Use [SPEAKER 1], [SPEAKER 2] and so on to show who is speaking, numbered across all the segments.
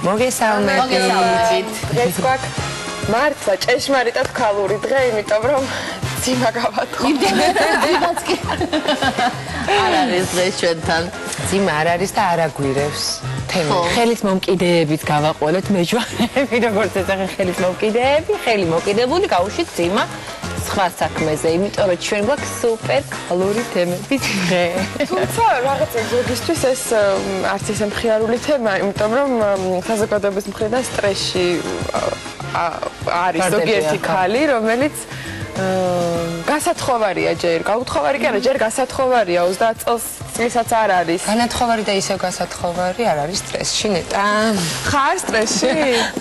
[SPEAKER 1] მოგესალმებით.
[SPEAKER 2] დღეს გვაქვს მართლა ჭეშმარიტად ქალური დღე, იმიტომ რომ ძიმა გავათხო.
[SPEAKER 1] იმდენად კი. არ არის დღეს ჩვენთან.
[SPEAKER 3] ძიმა არ არის და არ აგვირევს. ხელით მომკიდეებით გავაყოლეთ მეჯვანები, როგორც ეცახე ხელით მომკიდეები, ხელი მოკიდებული გავუშვით ძიმა სხვა საქმეზე, იმიტომ რომ ჩვენ გვაქვს სუპერ ქალური თემები დღე.
[SPEAKER 2] თუმცა რაღაცა ზოგისთვის ეს არც ისე მხიარული თემა, იმიტომ რომ საზოგადოების მხრიდან სტრესში არის ზოგიერთი ქალი, რომელიც გასათხოვარია ჯერ, გაუთხოვარი კი არა, ჯერ გასათხოვარია 30 წელსაც არ არის.
[SPEAKER 3] განათხოვარი და ისევ გასათხოვარი არ არის სტრესში ნეტა.
[SPEAKER 2] ხარ სტრესში?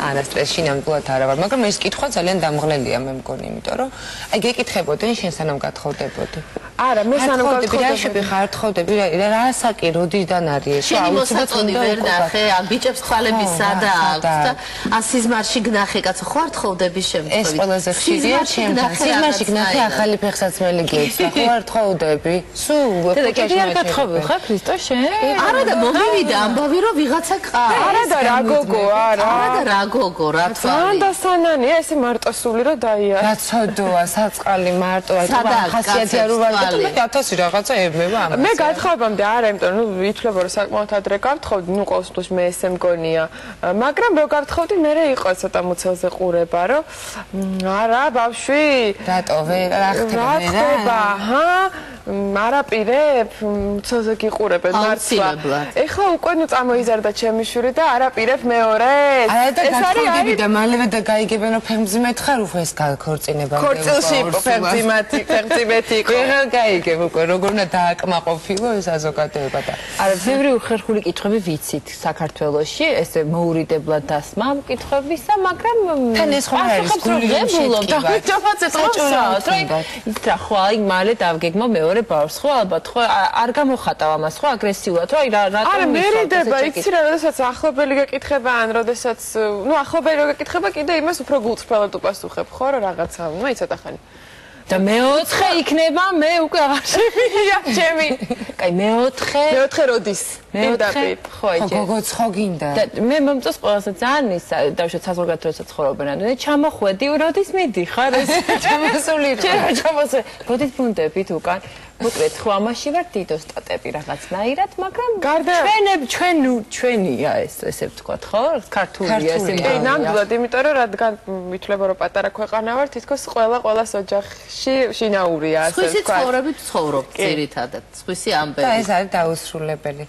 [SPEAKER 3] არა, სტრესში ნამდვილად არა ვარ, მაგრამ ეს კითხვა ძალიან დამღლელია მე მგონი, იმიტომ რომ აი გეკითხებოდნენ შენ სანამ გათხოვდებოდი.
[SPEAKER 2] არა, მე სანამ
[SPEAKER 3] გათხოვდები ხარ თხოვდები, რა საკი როდიდან არის?
[SPEAKER 1] შენი მოსაწონი ვერ ნახე, ან ბიჭებს თვალები სადა აქვს და ან სიზმარში გნახე კაცო, ხო არ თხოვდები შემთხვევით?
[SPEAKER 3] ეს ყველაზე ხშირია ჩემთან. სიზმარში გნახე ახალი ფეხსაცმელი გეცდა, ხო არ თხოვდები? სულ
[SPEAKER 1] კიდე არ გათხოვი ხარ ქრისტო შენ? არა და მომივიდა ამბავი რომ ვიღაცა ყავს.
[SPEAKER 2] არა და რა გოგო, არა.
[SPEAKER 1] არა და რა გოგო, რა თვალი.
[SPEAKER 2] ძალიან დასანანია, ესე მარტოსული რა დაია.
[SPEAKER 3] გაცოდოა, საწყალი მარტო, აი ხასიათი არ ვარ. მე 1000 რაღაცა ებმება ამას.
[SPEAKER 2] მე გათხოვებამდე არა, იმიტომ რომ ვითვლება რომ საკმაოდ ადრე გავთხოვდი, ნუ ყოველ შემთხვევაში მე ესე მგონია. მაგრამ რო გავთხოვდი, მე იყო ცოტა მუცელზე ყურება, რომ არა, ბავშვი,
[SPEAKER 3] რატო რა ხდება?
[SPEAKER 2] ჰა, არაპირებ, მუცელზე გიყურებენ მართლა. ეხლა უკვე ნუ წამოიზარდა ჩემი შვილი და არაპირებ მეორეს.
[SPEAKER 3] ეს არის და მალევე და გაიგებენ რომ ფეხმძიმეთ ხარ უფრო ეს გაქორწინება.
[SPEAKER 2] ქორწილში იყო ფეხმძიმეთი იყო.
[SPEAKER 3] ვეღარ გაიგებ უკვე როგორ უნდა დააკმაყოფილო ეს საზოგადოება და
[SPEAKER 1] არა ბევრი უხერხული კითხვები ვიცით საქართველოში, ესე მოურიდებლად დასმა ამ კითხვებისა, მაგრამ
[SPEAKER 3] თან ეს ხო არის გულობ
[SPEAKER 1] და ის რა ხო აი მალე დავგეგმო მეორე ბავშვს ხო ალბათ ხო არ გამოხატავ ამას ხო აგრესიულად რა რატომ
[SPEAKER 2] არა მერიდება იცი რა როდესაც ახლობელი გეკითხება ან როდესაც ნუ ახლობელი რო გეკითხება კიდე იმას უფრო გულწრფელად უპასუხებ ხო რა რაღაცა ნუ აი ცოტა ხანი
[SPEAKER 1] და მეოთხე იქნება მე უკვე აღარ შემიძლია ჩემი კაი მეოთხე
[SPEAKER 2] როდის
[SPEAKER 1] მეოთხე ხო
[SPEAKER 3] ხო გოგოც ხო გინდა
[SPEAKER 1] და მე მომწონს ყველაზე ძალიან ის დავშოთ საზოგადოებასაც ცხოვრობენ ანუ ჩამოხვედი როდის მიდიხარ ეს
[SPEAKER 3] ჩამოსული
[SPEAKER 1] ჩამოსული როდის ბუნდებით უკან მოკლედ ხო ამაში ვარ დიდო სტატები რაღაცნაირად მაგრამ ჩვენია ეს ესე ვთქვათ ხო ქართულია ეს
[SPEAKER 2] ნამდვილად იმიტომ რომ რადგან ვითვლება რომ პატარა ქვეყანა ვარ თითქოს ყველას ოჯახში შინაურია ასე
[SPEAKER 1] ვთქვათ სხვისი ცხოვრებით ცხოვრობ ძირითადად სხვისი ამბები
[SPEAKER 3] და ეს არის დაუსრულებელი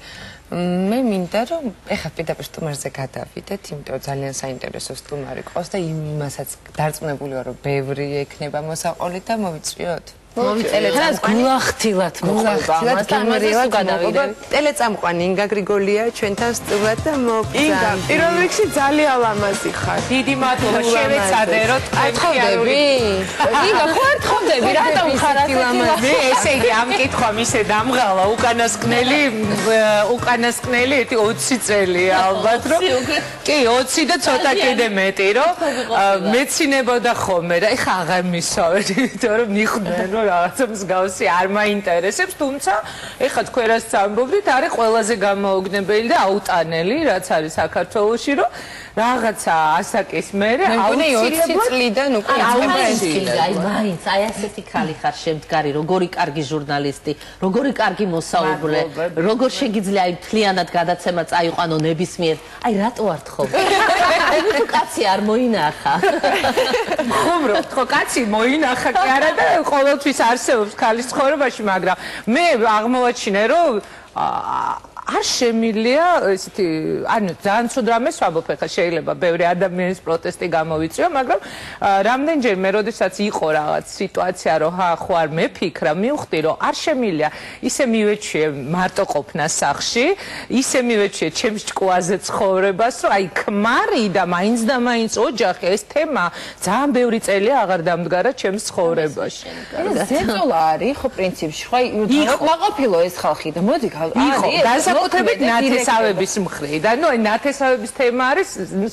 [SPEAKER 3] მე მინდა რომ ეხლა პირდაპირ სტუმარზე გადავიდეთ, იმიტომ რომ ძალიან საინტერესო სტუმარი ყავს და იმასაც დარწმუნებული ვარ რომ ბევრი ექნება მოსაყოლი და მოვიწვიოთ.
[SPEAKER 1] გულახდილად მოხდება
[SPEAKER 3] გამარიელად გადავიდეთ. ტელეწამყვანი ინგა გრიგოლია ჩვენთან სტუმრად და მოგზაურობთ.
[SPEAKER 2] ინგა, პირველ რიგში ძალიან ლამაზი ხარ.
[SPEAKER 3] დიდი მადლობა შევეცადე რომ
[SPEAKER 1] თხოვნები. ინგა, ხო არ თხოვნები, რატომ ხარ ასეთი ლამაზი?
[SPEAKER 3] ესე იგი ამ კითხვა მისე დამღალა უკანასკნელი 20 წელია ალბათ რომ კი 20 და ცოტა კიდე მეტი რომ მეცინებოდა ხოლმე და ეხა აღარ მისვავენ იმიტომ რომ მიხვდნენ რომ რაღაცა მსგავსი არ მაინტერესებს, თუმცა ეხლა თქვენ რაც ამბობთ, არის ყველაზე გამოუგნებელი და აუტანელი, რაც არის საქართველოში, რომ რაღაცა ასაკის მერე აუცილებლად 20 წლიდან უკვე
[SPEAKER 1] აი მაინც აი ასეთი ხალი ხარ შემდგარი, როგორი კარგი ჟურნალისტი, როგორი კარგი მოსაუბრე, როგორ შეგიძლია აი მთლიანად გადაცემა წაიყვანო ნებისმიერ. აი რატო არ თხოვ? თუ კაცი არ მოინახა.
[SPEAKER 3] ხუმრობ, ხო კაცი მოინახა კი არა და ყოველთვის არსებობს ქალის ცხოვრებაში, მაგრამ მე აღმოვაჩინე რომ არ შემილია ესეთი ანუ ძალიან ცუდ რამეს ვამბობ ხა შეიძლება ბევრი ადამიანის პროტესტი გამოვიწვიო მაგრამ რამდენჯერმე როდესაც იყო რაღაც სიტუაცია რომ ხო არ მეფიქრა მივხვდი რომ არ შემილია ისე მივეჩვიე მარტო ყოფნა სახლში ისე მივეჩვიე ჩემს ჭკუაზე ცხოვრებას რომ აი ქმარი და მაინც ოჯახი ეს თემა ძალიან ბევრი წელია აღარ დამდგარა ჩემს ცხოვრებაში
[SPEAKER 1] ზეწოლა არის ხო პრინციპში ხო აი დაყოფილო ეს ხალხი და მოდი არის
[SPEAKER 3] განსაკუთრებით ნათესავების მხრიდან. ნუ ნათესავების თემა არის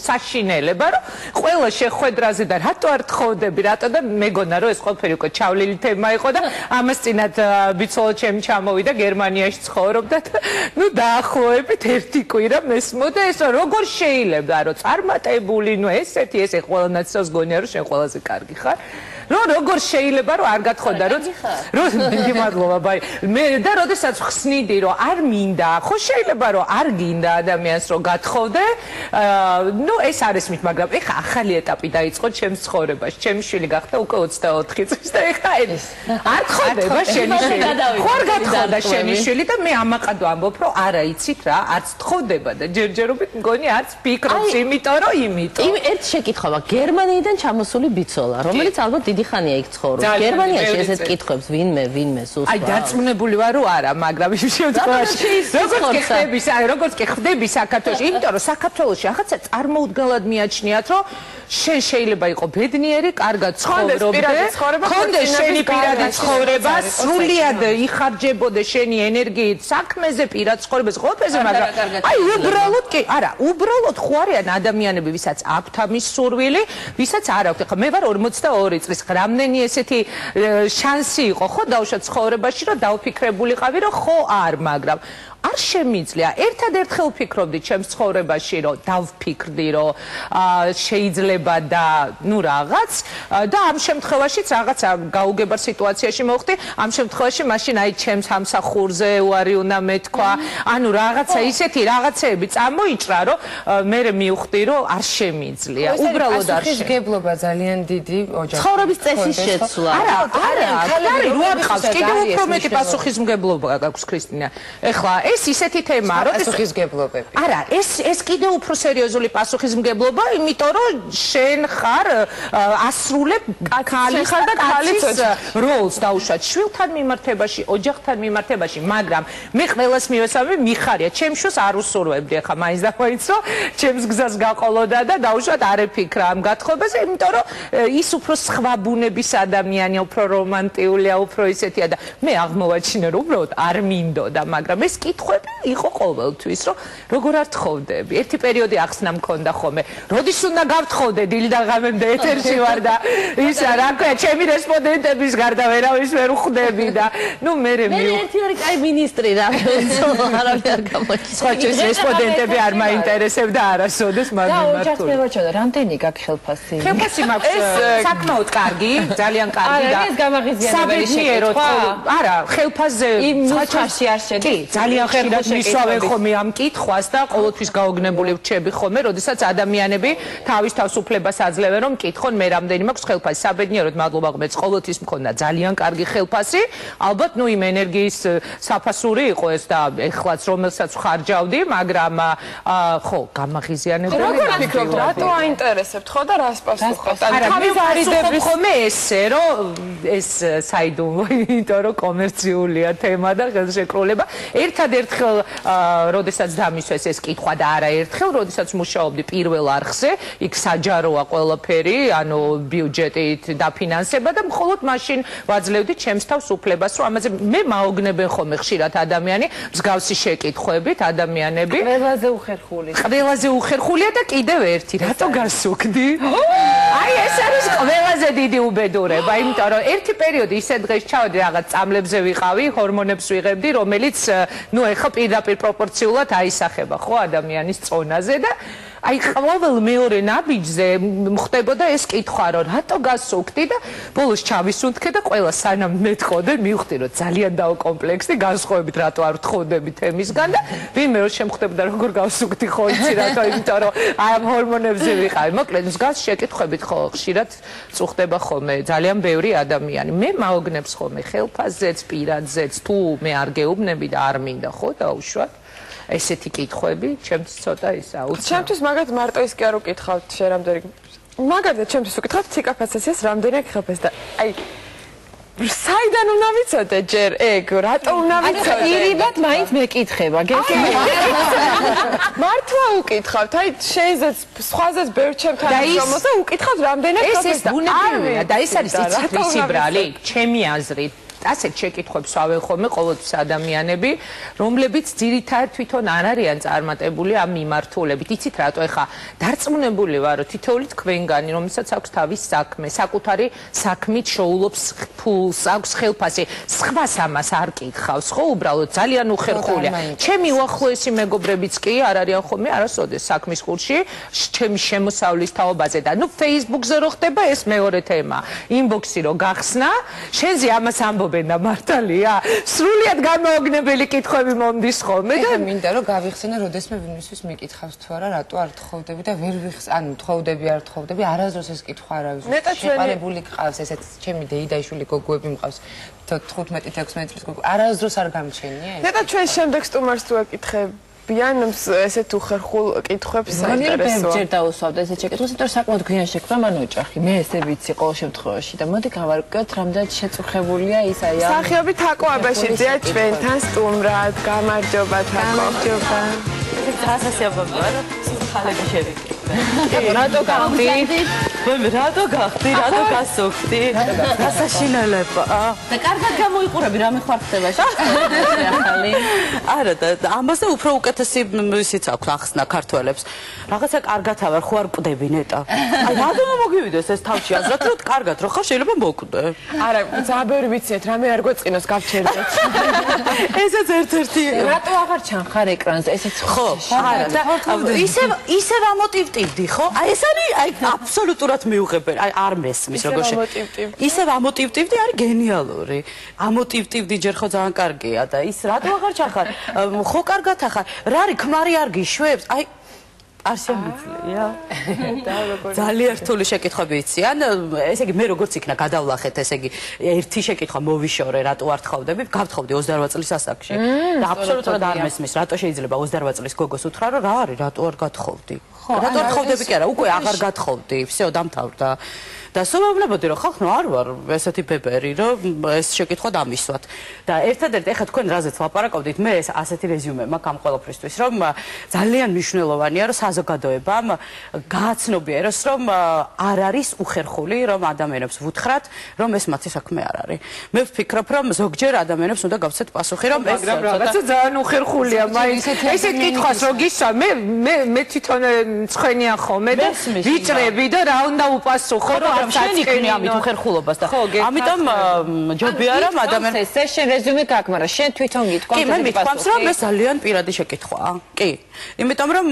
[SPEAKER 3] საშინელება, რომ ყველა შეხვედრაზე და რატო არ თხოვდები, რატო და მეგონა რომ ეს ყველაფერი უკვე ჩავლილი თემა იყო და ამას წინათ ბიცოლო ჩემი ჩამოვიდა გერმანიაში ცხოვრობდა და ნუ დაახლოებით ერთი კვირა მესმოდა ეს როგორ შეიძლება რომ წარმატებული ნუ ესეთი ესე ყველა ნაცავს გონია რომ შენ ყველაზე კარგი ხარ რომ როგორ შეიძლება რომ არ გათხოვდა რომ დიდი მადლობა ბაი მე და როდესაც ხსნიდი რომ არ მინდა ხო შეიძლება რომ არ გინდა ადამიანს რომ გათხოვდე ნუ ეს არის მით მაგრამ ეხა ახალი ეტაპი დაიწყო ჩემს ცხოვრებაში ჩემი შვილი გახდა უკვე 24 წლის და ეხა არ თხოვდება შენი შვილი ხო არ გათხოვდა შენი შვილი და მე ამაყად ვამბობ რომ არა იცით რა არც თხოვდება და ჯერჯერობით მგონი არც ფიქრობს იმიტომ რომ
[SPEAKER 1] ერთ შეკითხვა გერმანიიდან ჩამოსული ბიცოლა რომელიც ალბათ დიდი ხანია იქ ცხოვრობს გერმანიაში ესეთ კითხვებს ვინმე სულს
[SPEAKER 3] აი დარწმუნებული ვარ რომ არა მაგრამ ის შემთხვევაში როგორც კი ხდები საქართველოში იმიტომ რომ საქართველოში ახაცა წარმოუდგენლად მიაჩნიათ რომ შენ შეიძლება იყო ბედნიერი კარგად ცხოვრობდე კონდეს შენი პირადი ცხოვრება სრულიად იხარჯებოდე შენი ენერგიით საქმეზე პირად ცხოვრებას ყოფეზე მაგრამ აი უბრალოდ კი არა უბრალოდ ხო არიან ადამიანები ვისაც აქვთ ამის სურვილი ვისაც არ აქვთ ხა მე ვარ 42 წლის რამდენი ესეთი შანსი იყო ხო დავუშვათ ცხოვრებაში რომ დავფიქრებულიყავი რომ ხო არ მაგრამ არ შემიძლია ერთადერთხელ ვფიქრობდი ჩემს ცხოვრებაში რომ დავფიქრდი რომ შეიძლება და ნუ რაღაც და ამ შემთხვევაშიც რაღაცა გაუგებარ სიტუაციაში მოვხდი ამ შემთხვევაში მაშინ აი ჩემს ამსახურზე უარი უნდა მეთქვა ანუ რაღაცა ისეთი რაღაცეები წამოიჭრა რომ მე მივხვდი რომ არ შემიძლია უბრალოდ არ
[SPEAKER 2] პასუხისმგებლობა ძალიან დიდი ოჯახის
[SPEAKER 1] ცხოვრების წესის შეცვლა
[SPEAKER 3] არა ხალხი რო აკავს კიდევ უფრო მეტი პასუხისმგებლობა გაქვს ქრისტინა ეხლა ეს ისეთი თემაა რომ
[SPEAKER 2] პასუხისმგებლობები
[SPEAKER 3] არა ეს კიდევ უფრო სერიოზული პასუხისმგებლობა იმიტომ რომ შენ ხარ ასრულებ ქალი ხარ და ქალის როლს დაუშვათ შვილთან მიმართებაში ოჯახთან მიმართებაში მაგრამ მე ყველას მივესალმები მიხარია ჩემს შვილს არ უსურვებდი ახლა მაინც და მაინც რომ ჩემს გზას გაყოლოდა და დაუშვათ არ ეფიქრა ამ გათხოვებაზე იმიტომ რომ ის უფრო სხვა ბუნების ადამიანია უფრო რომანტიულია უფრო ისეთია და მე აღმოვაჩინე რომ უბრალოდ არ მინდოდა მაგრამ ეს კითხვები იყო ყოველთვის რომ როგორ არ თხოვდები ერთი პერიოდი ახსნა მქონდა ხოლმე როდის უნდა გავთხოვდე დილ და ღამემდე ეთერში ვარ და ისა რა ქვია ჩემი რესპონდენტების გარდა ვერავის ვერ ვხვდები და ნუ მე
[SPEAKER 1] ერთი ორი კაი მინისტრი რა არავინ არ გამოჩნდა
[SPEAKER 3] სხვა ჩემს რესპონდენტები არ მაინტერესებდა არასოდეს მაგ მიმართულებით
[SPEAKER 2] და ოჯახს მევაჭრდა რამდენი გაქვს ხელფასი
[SPEAKER 3] ხელფასი მაქვს საკმაოდ კარგი ძალიან კარგი და
[SPEAKER 2] ეს გამაღიზიანებელი
[SPEAKER 3] შეკითხვა არა ხელფასზე
[SPEAKER 2] საჩარში არ შედის
[SPEAKER 3] კი ძალიან ხშირად მისვავენ ხოლმე ამ კითხვას და ყოველთვის გაოგნებული ვჩები ხოლმე როდესაც ადამიანები თავის თავისუფლებას აძლევენ რომ მკითხონ მე რამდენი მაქვს ხელფასი საბედნიეროდ მადლობა ღმერთს ყოველთვის მქონდა ძალიან კარგი ხელფასი ალბათ ნუ იმ ენერგიის საფასური იყო ეს და ეხლაც რომელსაც ხარჯავდი მაგრამ ხო გამაღიზიანებელი
[SPEAKER 2] როგორ ფიქრობთ რატო აინტერესებთ ხო და რას პასუხობთ
[SPEAKER 3] თავის არიდების ხოლმე ესე რომ ეს საიდუმლო იმიტომ რომ კომერციულია თემა და ხელშეკრულება ერთადერთხელ როდესაც დამისვეს ეს კითხვა და არა ერთხელ როდესაც მუშაობდი პირველ არხზე იქ საჯაროა ყველაფერი ანუ ბიუჯეტით დაფინანსება და მხოლოდ მაშინ ვაძლევდი ჩემს თავს უფლებას რომ ამაზე მე მაოგნებენ ხოლმე ხშირად ადამიანი მსგავსი შეკითხვებით ადამიანები ყველაზე უხერხულია და კიდევ ერთი რატო გასუქდი აი ეს არის ყველაზე დიდი უბედურება იმიტომ რომ ერთი პერიოდი ისე დღეს ჩავედი რაღაც წამლებზე ვიყავი ჰორმონებს ვიღებდი რომელიც ნუ ეხლა პირდაპირ პროპორციულად აისახება ხო ადამიანის წონაზე და აი ყოველ მეორე ნაბიჯზე მხდებოდა ეს კითხვა რომ რატო გასუქდი და ბოლოს ჩავისუნთქე და ყველა სანამ მეთხოვდე მივხვდი რომ ძალიან დაუკომპლექსდი განსხვავებით რატო არ ვთხოვდები თემისგან და ვინმე რომ შემხვდებოდა როგორ გავსუქდი ხო იცი რატო იმიტომ რომ ამ ჰორმონებზე ვიყავი მოკლედ მსგავს შეკითხვებით ხო ხშირად წუხდება ხოლმე ძალიან ბევრი ადამიანი მე მაოგნებს ხოლმე ხელფასზეც პირადზეც თუ მე არ გეუბნები და არ მინდა ხო დაუშვათ ესეთი კითხვები ჩემთვის ცოტა ისა უცნაური
[SPEAKER 2] ჩემთვის მაგათ მარტო ის კი არ უკითხავთ შენ რამდენი მაგათაც ჩემთვის უკითხავთ ციკაფასაციას რამდენი აქვს ხელფასი და აი საიდან უნდა ვიცოდე ჯერ ეგ რატო უნდა ვიცოდე
[SPEAKER 4] ირიბად მაინც მეკითხება
[SPEAKER 2] მართლა უკითხავთ აი შენზეც სხვაზეც ბევრ ჩემთან რომოს და უკითხავთ რამდენი აქვს
[SPEAKER 3] ეს ბუნებრივია და ეს არის იცით ვისი ბრალი ჩემი აზრით ასეთ შეკითხვებს ვავენ ხოლმე ყოველთვის ადამიანები, რომლებიც ძირითადად თვითონ არ არიან წარმატებული ამ მიმართულებით. იცით რატო ეხა დარწმუნებული ვარ, რომ თითოეული თქვენგანი, რომელსაც აქვს თავის საქმე, საკუთარი საქმით შოულობს ფულს, აქვს ხელფასი, სხვას ამას არ კითხავს, ხო, უბრალოდ ძალიან უხერხულია. ჩემი უახლოესი მეგობრებიც კი არ არიან ხოლმე არასოდეს საქმის კურსში, ჩემი შემოსავლის თაობაზე და ნუ Facebook-ზე რო ხდება ეს მეორე თემა. Inbox-ი რო გახსნა, შენზე ამას ამბობენ და მართალია? სრულიად გამოაგნებელი კითხვები მომდის ხოლმე და
[SPEAKER 5] მინდა რომ გავიხსენე, როდესმე ვინმესთვის მიკითხავს თუ არა, რატო არ თხოვდები და ვერ ანუ თხოვდები არ თხოვდები, არასდროს ეს კითხვა არავის შეყარებული გყავს, ესეც ჩემი დეიდაიშვილი გოგოები მყავს 15-16 წლის გოგო. არასდროს არ გამჩენია ეს.
[SPEAKER 2] ნეტა ჩვენ შემდეგ სტუმარს თუ აკითხებიან ესეთ უხერხულ კითხვებს საინტერესოა.
[SPEAKER 4] ჯერ დაუსვავდა ესეთ შეკითხვას, იმიტომ რომ საკმაოდ გვიან შექმნა მან ოჯახი. მე ესე ვიცი ყოველ შემთხვევაში და მოდი გავარკვიოთ, რამდენად შეწუხებულია ის აი ამ
[SPEAKER 2] სახიობი თაკო აბაშიძეა ჩვენთან სტუმრად. გამარჯობა თაკო.
[SPEAKER 4] გამარჯობა.
[SPEAKER 6] დასასიაბებია რომ ხალები შევიკრიბე.
[SPEAKER 4] რატო გახდი?
[SPEAKER 6] მე რატო გახდი? რატო გასოხდი? დასაშინელება.
[SPEAKER 1] და კარგად გამოიყურები რამე ხარ ხდებაში. ახალი.
[SPEAKER 6] არა და ამაზე უფრო უკეთესი ისიც აქვს ახსნა ქართველებს. რაღაცა კარგათა ვარ, ხო არ კვდები ნეტა. აი რატომ მოგივიდეს ეს თავში აზრად, რომ კარგად რო ხარ შეიძლება მოკვდე.
[SPEAKER 2] არა, ძალიან ბევრი ვიცით, რამე არ გვეწყინოს გავჩერდეთ.
[SPEAKER 6] ესეც ერთ-ერთი.
[SPEAKER 4] რატო აღარ ჩანხარ ეკრანზე? ესეც
[SPEAKER 6] ხო, არა და ისევ ამოტივტივდი, ხო? აი ეს არის აი აბსოლუტურად მიუღებელი. აი არ მესმის როგორ ისევ ამოტივტივდი არის გენიალური. ამოტივტივდი ჯერ ხო ძალიან კარგია და ის რატო აღარ ჩახარ? ხო კარგად ახარ. რა არის ქმარი არ გიშვებს? აი არ შემიძლია. ძალიან რთული შეკითხვები იციან. ესე იგი მე როგორც იქნა გადავლახეთ, ესე იგი ერთი შეკითხვა მოვიშორე, რატო არ თხოვდები? გავთხოვდი 28 წლის ასაკში. და აბსოლუტურად არ მესმის, რატო შეიძლება 28 წლის გოგოს უთხრა, რომ რა არის, რატო არ გათხოვდი? რატო არ თხოვდები კი არა, უკვე აღარ გათხოვდი, всё დამთავრდა. და სულობლებოდი რომ ხალხო არ ვარ ესეთი პეპერი რომ ეს შეკითხვა დამისვათ და ერთადერთი ეხა თქვენ რაზეც ლაპარაკობდით მე ეს ასეთი რეზიუმე მაქვს ამ ყველაფრისთვის რომ ძალიან მნიშვნელოვანია რომ საზოგადოებამ გააცნობიეროს რომ არ არის უხერხული რომ ადამიანებს ვუთხრათ რომ ეს მათი საქმე არ არის მე ვფიქრობ რომ ზოგჯერ ადამიანებს უნდა გავცეთ პასუხი რომ ეს
[SPEAKER 3] რაღაცა ძალიან უხერხულია მაინც ესეთ კითხვას რო გისვა მე თვითონ ცხენია ხოლმე და ვიჭრები და რა უნდა უპასუხო რომ
[SPEAKER 6] შენ იქნე ამით უხერხულობას და ამიტომ ჯობია რომ ადამიანს
[SPEAKER 4] ეს შენ რეზიუმე გაქვს, მაგრამ შენ თვითონ გიტყვი.
[SPEAKER 6] კი, მე მითქვამს რომ ეს ძალიან პირადი შეკითხვაა. კი. იმიტომ რომ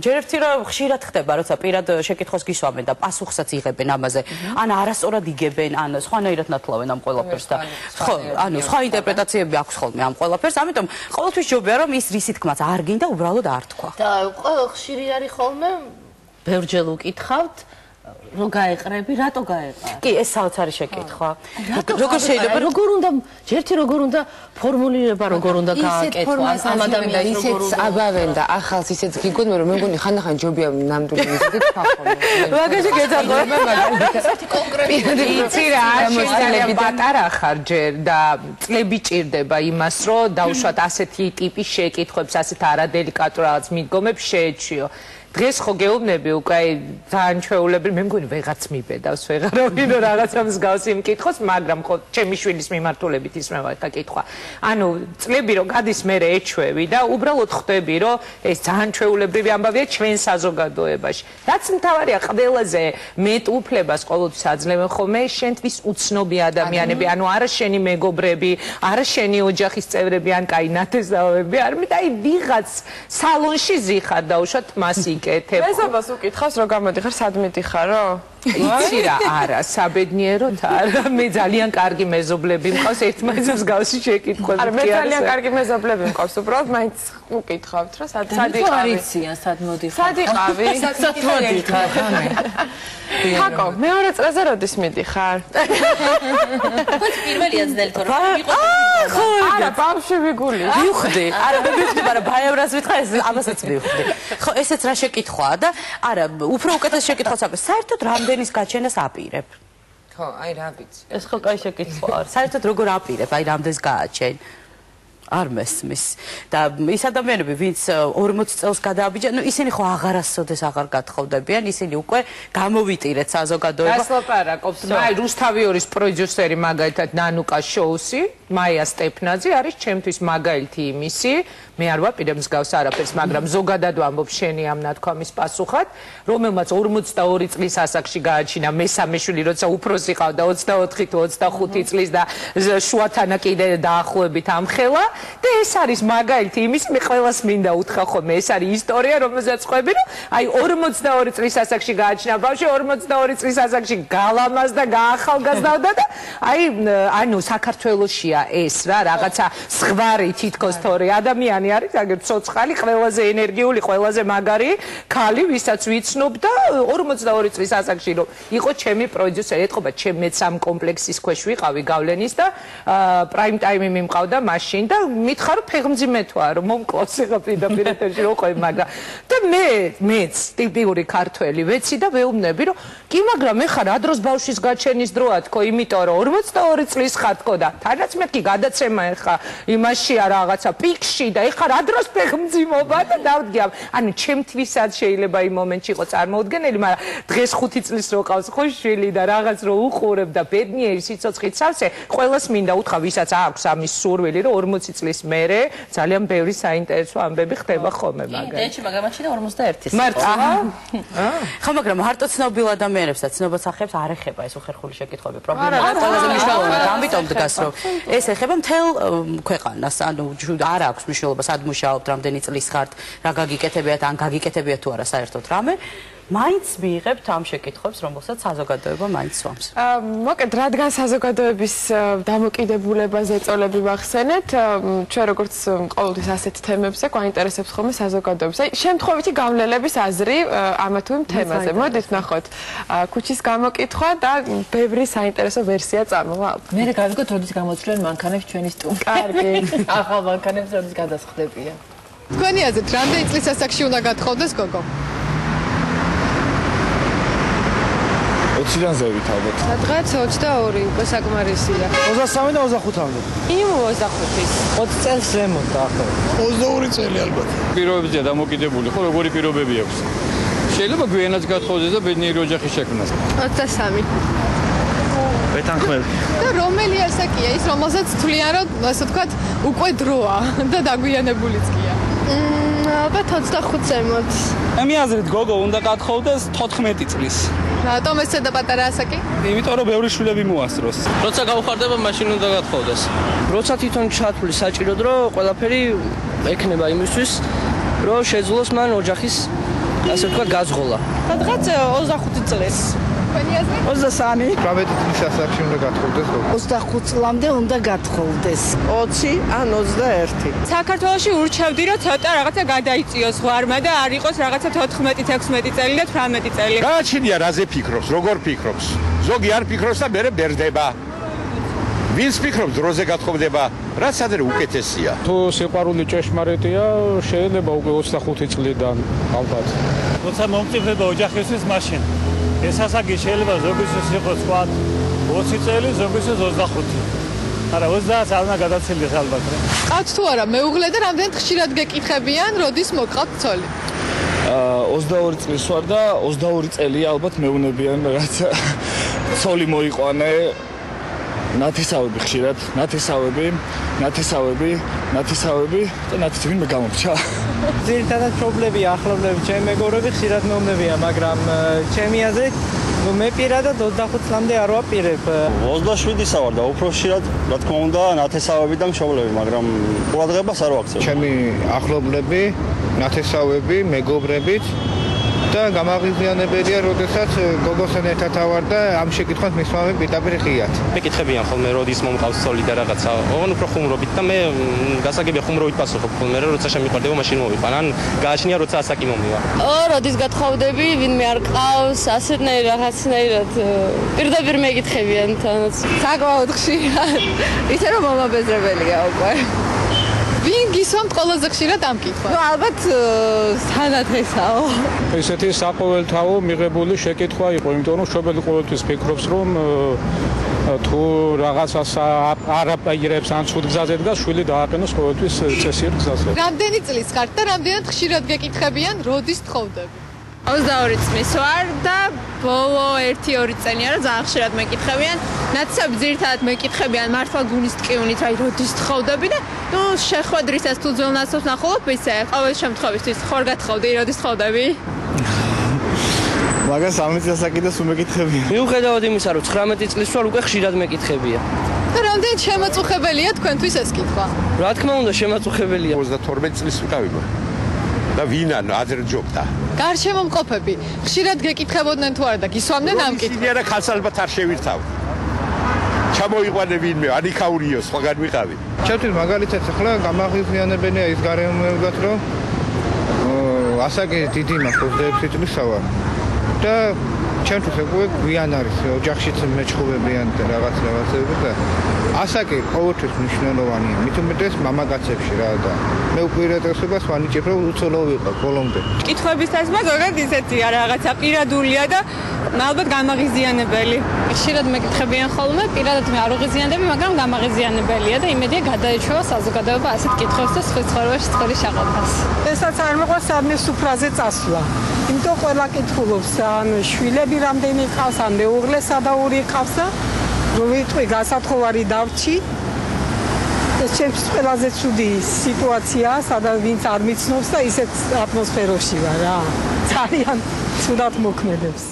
[SPEAKER 6] ჯერ ერთი რომ ხშირად ხდება, როცა პირად შეკითხვას გისვამენ და პასუხსაც იღებენ ამაზე. ან არასწორად იგებენ, ან სხვანაირად ნათლავენ ამ ყველაფერს და ხო, ანუ სხვა ინტერპრეტაციები აქვს ხოლმე ამ ყველაფერს. ამიტომ ყოველთვის ჯობია რომ ის რისი თქმაც არ გინდა უბრალოდ არ თქვა.
[SPEAKER 1] და ხშირი არის ხოლმე ბევრჯერ უკითხავთ რო გაეყრები, რატო გაეყარ?
[SPEAKER 6] კი, ეს საოცარი შეკითხვა. როგორ შეიძლება
[SPEAKER 1] როგორ უნდა ჯერთი როგორ უნდა ფორმულირება როგორ უნდა გააკეთვა ამ ადამიანს
[SPEAKER 5] ისეც აბავენ და ახალს ისეც გიგონ მე მეგონი ხანდახან ჯობია ნამდვილი ისეთი თქვა ხოლმე.
[SPEAKER 6] მაგაში გეძახო.
[SPEAKER 1] ესეთი კონკრეტული
[SPEAKER 3] იცი რა შეიძლება პატარა ხარ ჯერ და წლები ჭირდება იმას რომ დაუშვათ ასეთი ტიპის შეკითხვებს ასეთ არადელიკატურ რაღაც მიდგომებს შეეჩიო. დღეს ხო გეუბნები უკვე ძალიან ჩვეულებრივ მე მგონი ვეღარც მიბედავს ვეღარავინ რომ რაღაცა მსგავსი მკითხოს მაგრამ ხო ჩემი შვილის მიმართულებით ისმევა და კითხვა ანუ წლები რომ გადის მე ეჩვევი და უბრალოდ ხვდები რომ ეს ძალიან ჩვეულებრივი ამბავია ჩვენ საზოგადოებაში რაც მთავარია ყველაზე მეტ უფლებას ყოველთვის აძლევენ ხოლმე შენთვის უცნობი ადამიანები ანუ არა შენი მეგობრები არა შენი ოჯახის წევრები ან კაი ნათესავები არამედ აი ვიღაც სალონში ზიხარ დაუშვათ მას
[SPEAKER 2] მეზობლას უკითხავს რომ გამოდიხარ სად მიდიხარო?
[SPEAKER 3] იცი რა არა საბედნიეროდ არა მე ძალიან კარგი მეზობლები მყავს ერთმანეთს მსგავსი შეკითხვები
[SPEAKER 2] არა მე ძალიან კარგი მეზობლები მყავს უბრალოდ მაინც უკითხავთ რა სად იყავი
[SPEAKER 4] არ იციან სად მოდიხარ
[SPEAKER 2] სად იყავი
[SPEAKER 1] სად მოდიხარ
[SPEAKER 2] თაკო მეორე წრეზე როდის მიდიხარ
[SPEAKER 1] პირველია ძნელი თორე
[SPEAKER 6] ხო
[SPEAKER 2] არა ბავშვი ვიგული
[SPEAKER 6] მივხვდი არა მე მივხვდი მაგრამ ბაევრას ვითხა ეს ამასაც მივხვდი ხო ესეც რა შეკითხვაა და არა უფრო უკეთეს შეკითხვას აქვს საერთოდ რამდენის გაჩენას აპირებ
[SPEAKER 5] ხო აი რა ვიცი
[SPEAKER 6] ეს ხო კაი შეკითხვაა საერთოდ როგორ აპირებ აი რამდენს გააჩენ არ მესმის და ის ადამიანები ვინც 40 წელს გადააბიჯა ისინი ხო აღარასოდეს აღარ გათხოვდებიან ისინი უკვე გამოვიტირეთ საზოგადოება
[SPEAKER 3] გასლაპარაკობს აი რუსთავიორის პროდიუსერი მაგალითად ნანუკა შოუსი მაია სტეფნაძე არის ჩემთვის მაგალითი იმისი მე არ ვაპირებ მსგავს არაფერს მაგრამ ზოგადად ვამბობ შენი ამ ნათქვამის პასუხად რომელმაც 42 წლის ასაკში გააჩინა მესამე შვილი როცა უფროსი ყავდა 24 თუ 25 წლის და შუათანა კიდე დაახლოებით ამხელა და ეს არის მაგალითი იმის მე ყველას მინდა უთხრა ხოლმე ეს არის ისტორია რომელსაც ყვები რომ აი 42 წლის ასაკში გააჩინა ბავშვი 42 წლის ასაკში გალამაზდა გაახალგაზრდა და აი ანუ საქართველოშია ეს რა რაღაცა ზღვარი თითქოს თორე ადამიანი არის აგერ ცოცხალი ყველაზე ენერგიული ყველაზე მაგარი ქალი ვისაც ვიცნობ და 42 წლის ასაკში რომ იყო ჩემი პროდიუსერი ეთყობა ჩემეც ამ კომპლექსის ქვეშ ვიყავი გავლენის და პრაიმ ტაიმი მიმყავდა მაშინ და მითხარ რომ ფეხმძიმე თუ არა მომკლავს ეხა პირდაპირ ეთერში რო ყვები მაგრამ და მეც ტიპიური ქართველი ვეცი და ვეუბნები რომ კი მაგრამ ეხა რა დროს ბავშვის გაჩენის დროა თქო იმიტომ რომ 42 წლის ხარ თქო და თანაც მეთქი გადაცემა ეხა იმაშია რაღაცა პიკში და ეხა რა დროს ფეხმძიმობა და დავდგა ანუ ჩემთვისაც შეიძლება იმ მომენტში იყო წარმოუდგენელი მაგრამ დღეს 5 წლის რო ყავს ხო შვილი და რაღაც რო უყურებ და ბედნიერი სიცოცხლით სავსე ყველას მინდა უთხრა ვისაც აქვს ამის სურვილი რომ 40 წლის მერე ძალიან ბევრი საინტერესო ამბები ხდება ხოლმე მაგალითად
[SPEAKER 1] დენჩი მაგრამ მაჩინა 41
[SPEAKER 6] მარტო ხო მაგრამ მარტო ცნობილ ადამიანებს და ცნობილ სახეებს არ ეხება ეს უხერხული შეკითხვები პრობლემაა ყველაზე მნიშვნელოვანი ამიტომ დგას რომ ეს ეხება მთელ ქვეყანას ანუ არ აქვს მნიშვნელობა სად მუშაობთ რამდენი წლის ხართ რა გაგიკეთებიათ ან გაგიკეთებიათ თუ არა საერთოდ რამე მაინც მიიღებთ ამ შეკითხვებს რომელსაც საზოგადოება მაინც სვამს
[SPEAKER 2] მოკლედ რადგან საზოგადოების დამოკიდებულებაზე ეწოლები ვახსენეთ ჩვენ როგორც ყოველთვის ასეთ თემებზე გვაინტერესებს ხოლმე საზოგადოებას აი შემთხვევითი გავლენების აზრი ამა თუ იმ თემაზე მოდით ნახოთ ქუჩის გამოკითხვა და ბევრი საინტერესო ვერსია წამოვა
[SPEAKER 4] მე გავიგოთ როდის გამოცვლენ მანქანებს ჩვენი სტუმრები
[SPEAKER 2] კარგი
[SPEAKER 4] ახალ მანქანებს როდის გადასხდებიან
[SPEAKER 7] თქვენი აზრით რამდენი წლის ასაკში უნდა გათხოვდეს გოგო
[SPEAKER 8] 20-დან ზევით ალბათ.
[SPEAKER 7] სადღაც 22 უკვე საკმარისია.
[SPEAKER 8] 23 და 25-მდე.
[SPEAKER 7] მინიმუმ 25-ის.
[SPEAKER 8] 20 წელს ზემოთ დაახლოებით. 22 წელი ალბათ.
[SPEAKER 9] პირობებზეა დამოკიდებული, ხო როგორი პირობები აქვს. შეიძლება გვიანაც გათხოვდეს და ბედნიერი ოჯახი შექმნას.
[SPEAKER 7] 23.
[SPEAKER 8] ვეთანხმები.
[SPEAKER 7] და რომელი ასაკია ის, რომელსაც თვლიან, რომ ასე ვთქვათ, უკვე დროა და დაგვიანებულიც გია. ალბათ 25 ზემოთ.
[SPEAKER 8] მე აზრით გოგო უნდა გათხოვდეს 14 წლის.
[SPEAKER 7] რატომ ესედა პატარა ასაკი?
[SPEAKER 8] იმიტომ რომ ბევრი შვილები მოასწროს.
[SPEAKER 10] როცა გავხარდება მაშინ უნდა გათხოვდეს.
[SPEAKER 11] როცა თვითონ ჩათვლი საჭიროდ რომ ყველაფერი ექნება იმისთვის რომ შეძლოს მან ოჯახის ასე ვთქვათ გაზღოლა.
[SPEAKER 6] სადღაც 25 წლის.
[SPEAKER 7] თქვენი აზრით?
[SPEAKER 8] 23. 18 წლის ასაკში უნდა გათხოვდეს გოგო.
[SPEAKER 6] 25 წლამდე უნდა გათხოვდეს. 20 ან 21.
[SPEAKER 7] საქართველოში ურჩევდი რომ ცოტა რაღაცა გადაიწიოს ზღვარმა და არ იყოს რაღაცა 14-16 წელი და 18 წელი.
[SPEAKER 12] გააჩნია რაზე ფიქრობს, როგორ ფიქრობს. ზოგი არ ფიქრობს და მერე ბერდება. ვინც ფიქრობს დროზე გათხოვდება, რაც ადრე უკეთესია.
[SPEAKER 9] თუ სიყვარული ჭეშმარიტია, შეიძლება უკვე 25 წლიდან ალბათ.
[SPEAKER 8] როცა მომწიფდება ოჯახისთვის მაშინ ეს ასაკი შეიძლება ზოგისთვის იყოს თქვა 20 წელი, ზოგისთვის 25. არა 30-ს არ უნდა გადაცილდეს ალბათ რა.
[SPEAKER 7] ყავთ თუ არა მეუღლე და რამდენად ხშირად გეკითხებიან, როდის მოყავთ ცოლი?
[SPEAKER 8] 22 წლის ვარ და 22 წელი ალბათ მეუნებიან რაც ცოლი მოიყვანე. ნათესავები ხშირად, ნათესავები და ნათესავი ვინმე გამომრჩა.
[SPEAKER 11] ძირითადად პრობლემები ახლობლები ჩემი მეგობრები ხშირად მეუბნებიან, მაგრამ ჩემი აზრით მე პირადად 25 წლამდე არ ვაპირებ.
[SPEAKER 13] 27-ისა ვარ და უფრო ხშირად, რა თქმა უნდა, ნათესავები და მშობლები, მაგრამ ყურადღებას არ ვაქცევ.
[SPEAKER 8] ჩემი ახლობლები, ნათესავები, მეგობრებიც და გამაღიზიანებელია, როდესაც გოგოსთან ერთად ავარ და ამ შეკითხვას მისმავენ პირდაპირ ღიად.
[SPEAKER 10] მეკითხებიან ხოლმე როდის მომყავს ცოლი და რაღაცა. ოღონდ უფრო ხუმრობით და მე გასაგებია ხუმრობით პასუხობ ხოლმე, როცა შემიყვარდება მაშინ მოვიყვან. ან გააჩნია როცა ასაკი მომივა.
[SPEAKER 7] როდის გათხოვდები, ვინმე არ ყავს, ასეთნაირ რაღაცნაირად პირდაპირ მეკითხებიან თანაც. საკმაოდ ხშირად. ისე რომ მომაბეზრებელია უკვე. ვინ გისვამთ ყველაზე ხშირად ამ კითხვას?
[SPEAKER 4] ნუ ალბათ სანადღესაო.
[SPEAKER 8] ესეთი საყოველთაო მიღებული შეკითხვა იყო, იმიტომ რომ შობელი ყოველთვის ფიქრობს, რომ თუ რაღაცას არაპირებს ან ცუდ გზაზე დგას, შვილი დააყენოს ყოველთვის წესიერ გზაზე.
[SPEAKER 7] რამდენი წლის ხართ და რამდენად ხშირად გეკითხებიან, როდის თხოვდები?
[SPEAKER 14] 22 წლის ვარ და ბოლო 1-2 წელია რომ ძალიან ხშირად მეკითხებიან. ნაცნობი ძირითადად მეკითხებიან მართლა გულის ტკივნით, აი როდის თხოვდები და ნუ შეხვედრისას თუ ძველ ნაცნობს ნახულობ ისე ყოველ შემთხვევისთვის ხარ გათხოვდი, როდის თხოვდები?
[SPEAKER 11] მაგას 13 წელს აკიდოს უმეკითხებიან.
[SPEAKER 15] მიუხედავად იმისა, რომ 19 წლის ვარ, უკვე ხშირად მეკითხებიან.
[SPEAKER 7] და რამდენად შემაწუხებელია თქვენთვის ეს კითხვა?
[SPEAKER 15] რა თქმა უნდა, შემაწუხებელია.
[SPEAKER 12] 32 წლის ვიყავი და ვინან აზერჯობდა.
[SPEAKER 7] გარშემომყოფები ხშირად გეკითხებოდნენ თუ არა და გისვამდნენ ამ კითხვას?
[SPEAKER 12] ისინი არა ხალხს ალბათ არ შევირთავ. ჩამოიყვანე ვინმე, ანიქაურიო, სხვაგან ვიყავი.
[SPEAKER 11] ჩემთვის მაგალითად ახლა გამაღიზიანებენია ის გარემოებად, რომ ასაკი დიდი მაქვს 26 წლისა ვარ. და ჩემთვის უკვე გვიან არის ოჯახშიც მეჩხუბებიან და რაღაცები და ასაკი ყოველთვის მნიშვნელოვანია. მით უმეტეს მამაკაცებში რა და მე უპირატესობას ვანიჭებ რომ უცოლო ვიყო ბოლომდე.
[SPEAKER 14] კითხვების თასმა ზოგადად ისეთია რაღაცა პირადულია და ალბათ გამაღიზიანებელი. ხშირად მეკითხებიან ხოლმე, პირადად მე არ უღიზიანდები, მაგრამ გამაღიზიანებელია და იმედია გადაეჩვევა საზოგადოება ასეთ კითხვებს და სხვა ცხოვრებაში სწორი შეყოლებას.
[SPEAKER 16] ესაც არ მოყვარს სამი სუფრაზე წასვლა. იმიტომ ყველა კითხულობს ან შვილები რამდენი ყავს, ან მეუღლე სადაური ყავს და რომ ვიტყვი გასათხოვარი დავრჩი. ეს ჩემთვის ყველაზე ცუდი სიტუაციაა, სადაც ვინც არ მიცნობს და ისეთ ატმოსფეროში ვარ რა. ძალიან ცუდად მოქმედებს.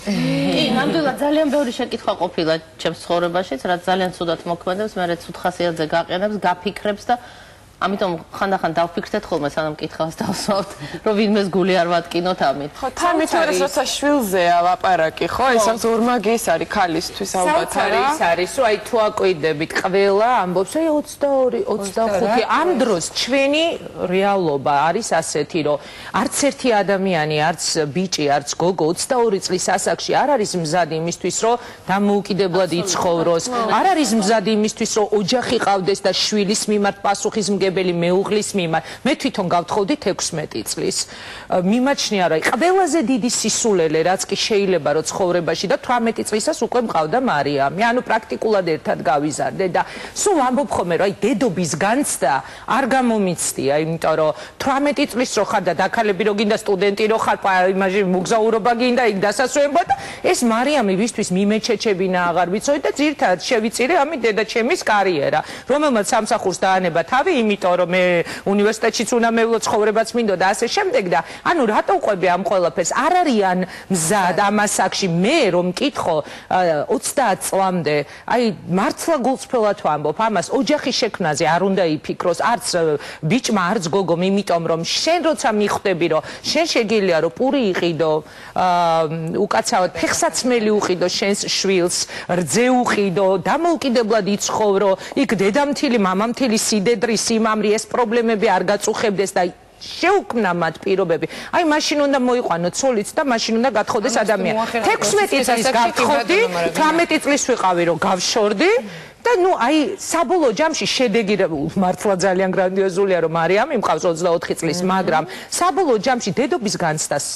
[SPEAKER 1] კი, ნამდვილად ძალიან ბევრი შეკითხვა ყოფილა ჩემს ცხოვრებაშიც, რაც ძალიან ცუდად მოქმედებს, მე ცუდ ხასიათზე გაყენებს, გაფიქრებს და ამიტომ ხანდახან დავფიქრდეთ ხოლმე სანამ კითხავს დავსვავთ, რომ ვინმეს გული არ ვატკინოთ ამით.
[SPEAKER 2] ხო, თამით ვერას როცა შვილზეა ლაპარაკი, ხო? ეს ორმაგი ის არის ქალისთვის ალბათ არა?
[SPEAKER 3] ის არის, რომ აი თუ აკვირდებით, ყველა ამბობს, აი 22, 25, ამ დროს ჩვენი რეალობა არის ასეთი, რომ არც ერთი ადამიანი, არც ბიჭი, არც გოგო 22 წლის ასაკში არ არის მზად იმისთვის, რომ დამოუკიდებლად იცხოვროს, არ არის მზად იმისთვის, რომ ოჯახი ყავდეს და შვილის მიმართ პასუხისმგებელი მეუღლის მიმართ. მე თვითონ გავთხოვდი 16 წლის. მიმაჩნია რა, ყველაზე დიდი სისულელე რაც კი შეიძლება რო ცხოვრებაში და 18 წლისას უკვე მყავდა მარიამი. ანუ პრაქტიკულად ერთად გავიზარდე და სულ ამბობ ხოლმე რომ აი დედობის განცდა არ გამომიცდია, იმიტომ რომ 18 წლის რო ხარ და დაქალები რო გინდა სტუდენტი რო ხარ, იმაში მოგზაურობა გინდა, იქ დასასვენებლად და ეს მარიამი ვისთვის მიმეჩეჩებინა აღარ ვიცოდი და ძირთად შევიწირე ამით დედაჩემის კარიერა, რომელმაც სამსახურს დაანება თავი, იმიტომ რომ მე უნივერსიტეტშიც უნდა მევლო ცხოვრებაც მინდო და ასე შემდეგ და ანუ რატო ყვები ამ ყველაფერს არ არიან მზად ამ ასაკში მე რომ მკითხო 30 წლამდე აი მართლა გულწრფელად ვამბობ ამას ოჯახის შექმნაზე არ უნდა იფიქროს არც ბიჭმა არც გოგომ იმიტომ რომ შენ როცა მიხვდები რომ შენ შეგიძლია რომ პური იყიდო უკაცრავად ფეხსაცმელი უყიდო შენს შვილს რძე უყიდო დამოუკიდებლად იცხოვრო იქ დედამთილი მამამთილი სიდედრი სიმამრი ეს პრობლემები არ გაწუხებდეს და შეუქმნა მათ პირობები. აი მაშინ უნდა მოიყვანო ცოლიც და მაშინ უნდა გათხოვდეს ადამიანი. 16 წლის გათხოვდი, 18 წლის ვიყავი რომ გავშორდი და ნუ აი საბოლოო ჯამში შედეგი მართლა ძალიან გრანდიოზულია რომ მარიამი მყავს 24 წლის, მაგრამ საბოლოო ჯამში დედობის განცდას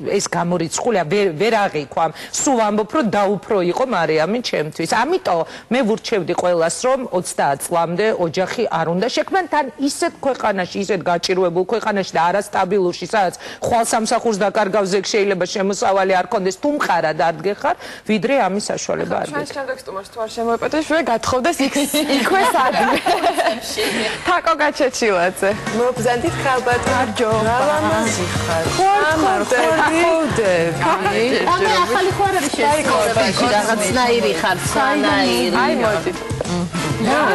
[SPEAKER 3] ეს გამორიცხულია ვერ აღიქვამ. სულ ამბობ რომ დაუფრო იყო მარიამი ჩემთვის. ამიტომ მე ვურჩევდი ყველას რომ 30 წლამდე ოჯახი არ უნდა შექმნან თან ისეთ ქვეყანაში, ისეთ გაჭირვებულ ქვეყანაში და არასტაბილურში, სადაც ხვალ სამსახურს დაკარგავს ეგ შეიძლება შემოსავალი არ კონდეს, თუ მყარად არ დგეხარ, ვიდრე ამის საშუალება არ გექნება.
[SPEAKER 2] ჩვენ შემდეგ სტუმარს თუ არ შემოეპატეს, შე გათხოვდეს იქვე სადმე. თაკო გაჩეჩილაძე.
[SPEAKER 4] მობზანდით ხალბათ მარჯო.
[SPEAKER 2] რამაზი ხარ. ხარ
[SPEAKER 1] ახალი ხო არ არის შესაძლებელი რაღაცნაირი ხარ სანაირი
[SPEAKER 2] აი მოდი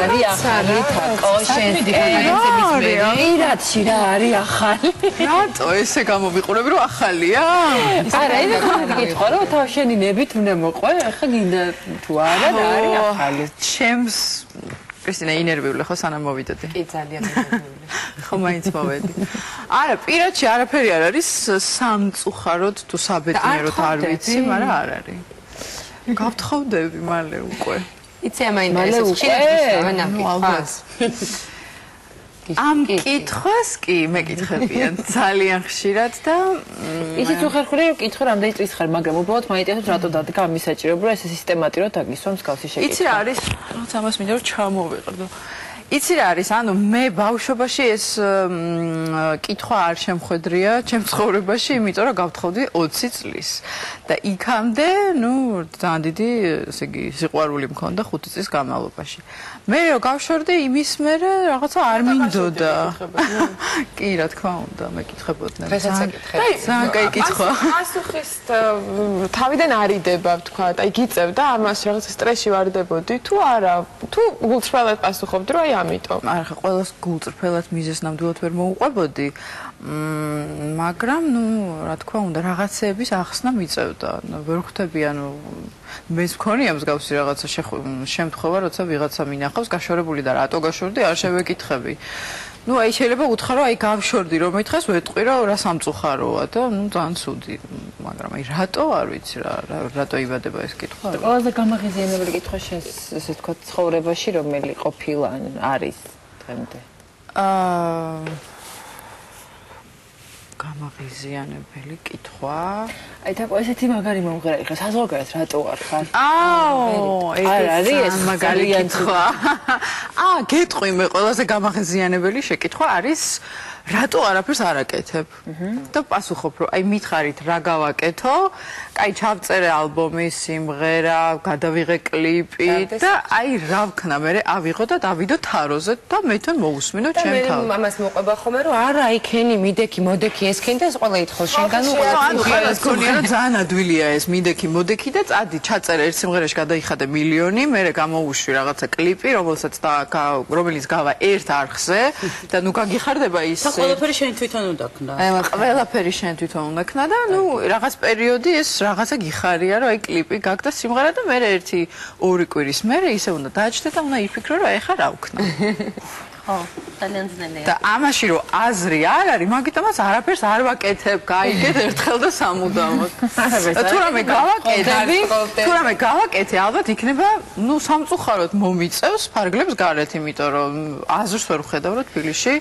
[SPEAKER 4] არი ახალი თაკო შენ დიპლომატიის პირადში რა არის ახალი
[SPEAKER 2] რატო ესე გამომიყურები რომ ახალია
[SPEAKER 4] არა ეს გითხო რომ თავშენი ნებით უნდა მოყვე ახლა გინდა თუ არა და არის ახალი
[SPEAKER 2] ჩემს კრისტინა ინერვიული ხო სანამ მოვიდოდი?
[SPEAKER 4] კი ძალიან ინერვიული.
[SPEAKER 2] ხო მაინც მოვედი. არა, პირადში არაფერი არ არის სამწუხაროდ თუ საბედნიეროდ არ ვიცი, მაგრამ არ არის. გავთხოვდები მალე უკვე.
[SPEAKER 5] იცი ამა ინტერესებს ხშირად ვისვამენ ამ კითხვას.
[SPEAKER 4] ამ კითხვას კი მეკითხებიან ძალიან ხშირად და
[SPEAKER 5] ისიც უხერხული რომ კითხო რამდენი წლის ხარ, მაგრამ უბრალოდ მაინტერესებს რატო დადგა ამის საჭიროება, რომ ესე სისტემატურად დაგისვა მსგავსი შეკითხვა.
[SPEAKER 4] იცი რა არის, რაღაც ამას მინდა რომ ჩამოვიყრდო. იცი რა არის, ანუ მე ბავშვობაში ეს კითხვა არ შემხვედრია ჩემ ცხოვრებაში, იმიტომ რომ გავთხოვდი 20 წლის. და იქამდე, ძალიან დიდი, ესე იგი, სიყვარული მქონდა 5 წლის განმავლობაში. მე რო გავშორდი იმის მერე რაღაცა არ მინდოდა. კი, რა თქმა უნდა, მეკითხებოდნენ. ძალიან კაი კითხვა.
[SPEAKER 2] პასუხის თავიდან არიდება, ვთქვა, აი გიწევდა ამას რაღაც სტრესში ვარდებოდი თუ არა? თუ გულწრფელად პასუხობდი, რომ აი ამიტომ.
[SPEAKER 4] არა, ხა ყველას გულწრფელად მიზეს ნამდვილად ვერ მოუყვებოდი. მაგრამ, რა თქმა უნდა, რაღაცეების ახსნა მიწევდა. ვერ ხვდები, მე მქონია მსგავსი რაღაცა შემთხვევა, როცა ვიღაცა მინახავს გაშორებული და რატო გაშორდი, არ შევეკითხები. აი შეიძლება უთხრა, რომ აი გავშორდი, რომ მითხეს, ვეტყვი, რომ რა სამწუხაროა და ძალიან ცუდი, მაგრამ აი რატო არ ვიცი რა, რატო იბადება ეს კითხვა?
[SPEAKER 5] ყველაზე გამაღიზიანებელი კითხვა შენს, ესე ვთქვათ, ცხოვრებაში რომელი ყოფილა ან არის დღემდე?
[SPEAKER 4] გამაღიზიანებელი კითხვა.
[SPEAKER 5] აი თაკო ესეთი მაგარი მომღერალი ხარ, საზღვარგარეთ რატო არ ხარ?
[SPEAKER 4] ეს მაგარი კითხვა. გეტყვი მე ყველაზე გამაღიზიანებელი შეკითხვა არის რატო არაფერს არ აკეთებ? და პასუხობ, რომ აი მითხარით რა გავაკეთო? კაი ჩავწერე ალბომი, სიმღერა, გადავიღე კლიპი და აი რა ვქნა, მე ავიღო და დავიდო თაროზე და მე თან მოусმინო ჩემ თავს.
[SPEAKER 5] და მე ამას მოყვება ხოლმე, რომ არა, აი ქენი, მიდექი, მოდექი ესქენი და ეს ყველა ითხოვს შენგან
[SPEAKER 4] ყველას გქონია რომ ძალიან ადვილია ეს მიდექი, მოდექი და წადი ჩაწერე ერთ სიმღერაში გადაიხადე მილიონი, მე გამოვუშვი რაღაცა კლიპი, რომელიც გავა ერთ არხზე და გაგიხარდება ის
[SPEAKER 6] ყველაფერი შენ თვითონ უნდა ქნა.
[SPEAKER 4] ყველაფერი შენ თვითონ უნდა ქნა და რაღაც პერიოდი ეს რაღაცა გიხარია რომ აი კლიპი გაგდა სიმღერა და მე ერთი ორი კვირის მერე ისე უნდა დააჭდე და უნდა იფიქრო რომ ეხა რა ვქნა.
[SPEAKER 1] ხო, ძალიან ძნელია.
[SPEAKER 4] და ამაში რომ აზრი არ არის, მაგიტომაც არაფერს არ ვაკეთებ, გაიგეთ ერთხელ და სამუდამოდ. თუ რამე გავაკეთე, ალბათ იქნება, სამწუხაროდ მომიწევს ფარგლებს გარეთ, იმიტომ რომ აზრს ვერ ვხედავ რომ თბილისში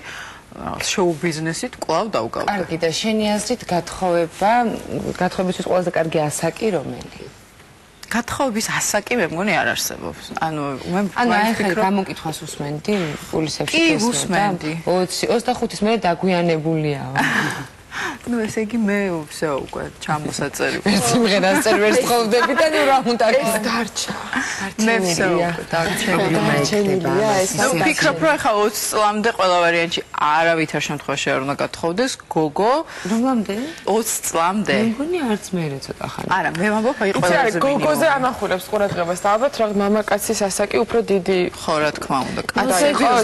[SPEAKER 4] შოუ ბიზნესით კვლავ დავგავდა.
[SPEAKER 5] კარგი და შენი აზრით გათხოვებისთვის ყველაზე კარგი ასაკი რომელი?
[SPEAKER 4] გათხოვების ასაკი მე მგონი არ არსებობს.
[SPEAKER 5] აი გამოკითხვას უსმენდი პულისებში
[SPEAKER 4] კი, უსმენდი.
[SPEAKER 5] 25-ის მერე დაგვიანებულია.
[SPEAKER 4] ესე იგი მე ვსე უკვე ჩამოსაწერი.
[SPEAKER 5] სიმღერას წერვერს ხოვდები და რა უნდა ეს
[SPEAKER 4] დარჩა. მე ვსე უკვე
[SPEAKER 5] დარჩენილია ეს.
[SPEAKER 4] ვფიქრობ რომ ახლა 20 წლამდე ყველა ვარიანტში არავითარ შემთხვევაში არ უნდა გათხოვდეს გოგო.
[SPEAKER 5] რომლამდე?
[SPEAKER 4] 20 წლამდე.
[SPEAKER 5] მე მგონი არც მერე ცოტა ხანი.
[SPEAKER 4] არა, მე ვამბობ აი ყველაზე
[SPEAKER 2] გოგოზე ამახვილებს ყურადღებას და ალბათ რა მამაკაცის ასაკი უფრო დიდი.
[SPEAKER 4] ხო, რა თქმა უნდა.